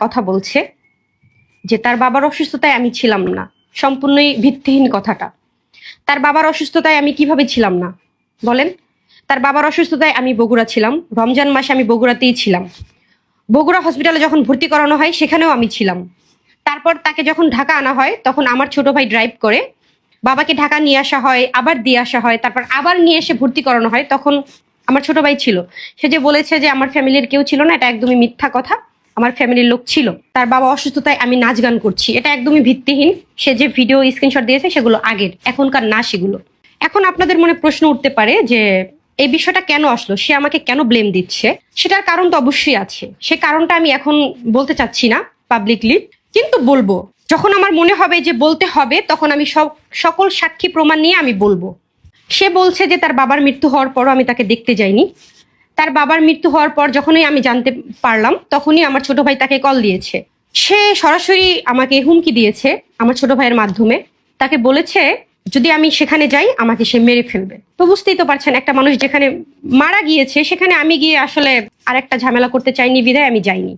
কথা বলছে যে তার বাবার অসুস্থতায় আমি ছিলাম না। সম্পূর্ণই ভিত্তিহীন কথাটা। তার বাবার অসুস্থতায় আমি কিভাবে ছিলাম না বলেন? তার বাবার অসুস্থতায় আমি বগুড়া ছিলাম। রমজান মাসে আমি বগুড়াতেই ছিলাম। বগুড়া হসপিটালে যখন ভর্তি করানো হয় সেখানেও আমি ছিলাম। তারপর তাকে যখন ঢাকা আনা হয় তখন আমার ছোট ভাই ড্রাইভ করে বাবাকে ঢাকা নিয়ে আসা হয়, আবার দিয়ে আসা হয়, তারপর আবার নিয়ে এসে ভর্তি করানো হয়। তখন আমার ছোট ভাই ছিল। সে যে বলেছে যে আমার ফ্যামিলির কেউ ছিল না, এটা একদমই মিথ্যা কথা। আমার ফ্যামিলির লোক ছিল। তার বাবা অসুস্থতায় আমি নাচ গান করছি, এটা একদমই ভিত্তিহীন। সে যে ভিডিও স্ক্রিনশট দিয়েছে সেগুলো আগের, এখনকার না সেগুলো। এখন আপনাদের মনে প্রশ্ন উঠতে পারে যে এই বিষয়টা কেন আসলো, সে আমাকে কেন ব্লেম দিচ্ছে। সেটার কারণ তো অবশ্যই আছে। সে কারণটা আমি এখন বলতে চাচ্ছি না পাবলিকলি, কিন্তু বলবো যখন আমার মনে হবে যে বলতে হবে, তখন আমি সকল সাক্ষী প্রমাণ নিয়ে আমি বলবো। সে বলছে যে তার বাবার মৃত্যু হওয়ার পরও আমি তাকে দেখতে যাইনি। তার বাবার মৃত্যু হওয়ার পর যখনই আমি জানতে পারলাম তখনই আমার ছোট ভাই তাকে কল দিয়েছে। সে সরাসরি আমাকে হুমকি দিয়েছে আমার ছোট ভাইয়ের মাধ্যমে। তাকে বলেছে যদি আমি সেখানে যাই আমাকে সে মেরে ফেলবে। তো বুঝতেই তো পারছেন, একটা মানুষ যেখানে মারা গিয়েছে সেখানে আমি গিয়ে আসলে আর একটা ঝামেলা করতে চাইনি বিধায় আমি যাইনি।